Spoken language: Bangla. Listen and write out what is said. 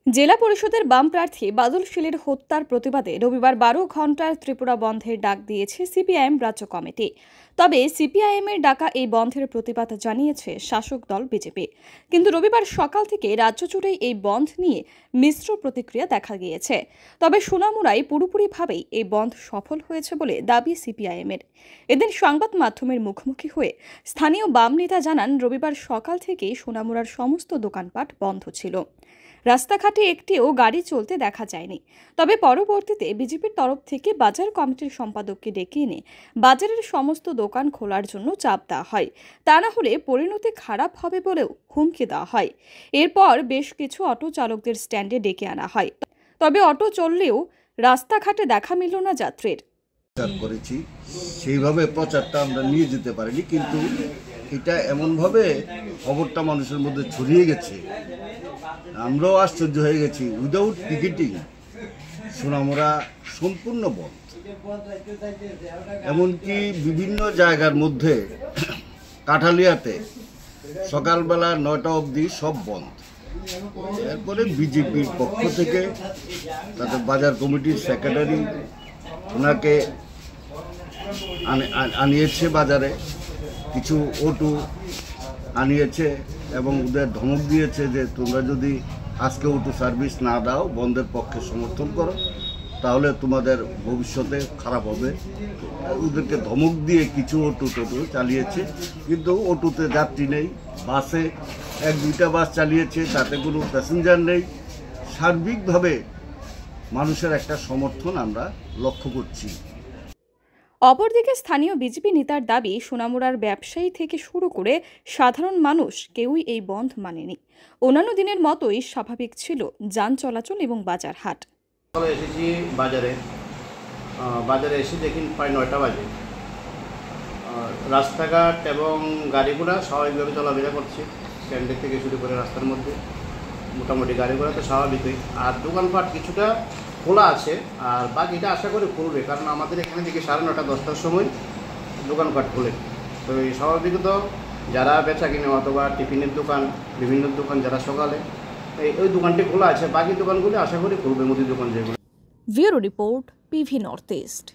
জেলা পরিষদের বাম প্রার্থী বাদল শীলের হত্যার প্রতিবাদে রবিবার 12 ঘণ্টার ত্রিপুরা বন্ধের ডাক দিয়েছে সিপিআইএম রাজ্য কমিটি। তবে সিপিআইএমের ডাকা এই বন্ধের প্রতিবাদ জানিয়েছে শাসক দল বিজেপি। কিন্তু রবিবার সকাল থেকে রাজ্য জুড়েই এই বন্ধ নিয়ে মিশ্র প্রতিক্রিয়া দেখা গিয়েছে। তবে সোনামুড়ায় পুরোপুরিভাবেই এই বন্ধ সফল হয়েছে বলে দাবি সিপিআইএমের। এদিন সংবাদ মাধ্যমের মুখোমুখি হয়ে স্থানীয় বাম নেতা জানান, রবিবার সকাল থেকেই সোনামুড়ার সমস্ত দোকানপাট বন্ধ ছিল। রাস্তাঘাটে একটিও গাড়ি চলতে দেখা যায়নি। তবে পরবর্তীতে বিজেপির তরফ থেকে বাজার কমিটির সম্পাদককে ডেকে এনে বাজারের সমস্ত দোকান খোলার জন্য চাপ দেওয়া হয়। তা না হলে পরিণতি খারাপ হবে বলেও হুমকি দেওয়া হয়। এরপর বেশ কিছু অটো চালকদের স্ট্যান্ডে ডেকে আনা হয়। তবে অটো চললেও রাস্তাঘাটে দেখা মিলল না যাত্রীর। করেছি সেইভাবে প্রচারটা আমরা নিয়ে যেতে পারিনি, কিন্তু এটা এমনভাবে খবরটা মানুষের মধ্যে ছড়িয়ে গেছে, আমরাও আশ্চর্য হয়ে গেছি। উইদাউট টিকিটিং সোনামুড়া সম্পূর্ণ বন্ধ, এমনকি বিভিন্ন জায়গার মধ্যে কাঠালিয়াতে সকালবেলা 9টা অবধি সব বন্ধ। এরপরে বিজেপির পক্ষ থেকে তাদের বাজার কমিটির সেক্রেটারি ওনাকে আনিয়েছে, বাজারে কিছু অটো আনিয়েছে এবং ওদের ধমক দিয়েছে যে তোমরা যদি আজকে অটো সার্ভিস না দাও, বন্ধের পক্ষে সমর্থন করো, তাহলে তোমাদের ভবিষ্যতে খারাপ হবে। ওদেরকে ধমক দিয়ে কিছু অটো চালিয়েছে, কিন্তু অটোতে যাত্রী নেই। বাসে 1-2টা বাস চালিয়েছে, তাতে কোনো প্যাসেঞ্জার নেই। সার্বিকভাবে মানুষের একটা সমর্থন আমরা লক্ষ্য করছি। অপরদিকে স্থানীয় বিজেপি নেতার দাবি, সোনামুড়ার ব্যবসায়ী থেকে শুরু করে সাধারণ মানুষ কেউই এই বন্ধ মানেনি। অন্যান্য দিনের মতোই স্বাভাবিক ছিল যান চলাচল এবং বাজার হাট। এসেছি বাজারে এসে দেখি প্রায় 9টা বাজে। রাস্তাঘাট এবং গাড়িগুলো স্বাভাবিকভাবে চলাফেরা করছে, স্ট্যান্ডের থেকে শুরু করে রাস্তার মধ্যে মোটামুটি গাড়িগুলো তো স্বাভাবিকই। আর দোকানপাট কিছুটা খোলা আছে, আর বাকিটা আশা করি খুলবে, কারণ আমাদের এখানে থেকে 9:30 10টার সময় দোকানপাট খুলে। তো এই স্বাভাবিকত যারা বেচা কিনে অথবা টিফিনের দোকান, বিভিন্ন দোকান যারা সকালে ওই দোকানটি খোলা আছে, বাকি দোকানগুলি আশা করি খুলবে, মুদির দোকান যেগুলো। Bureau report, PV north east.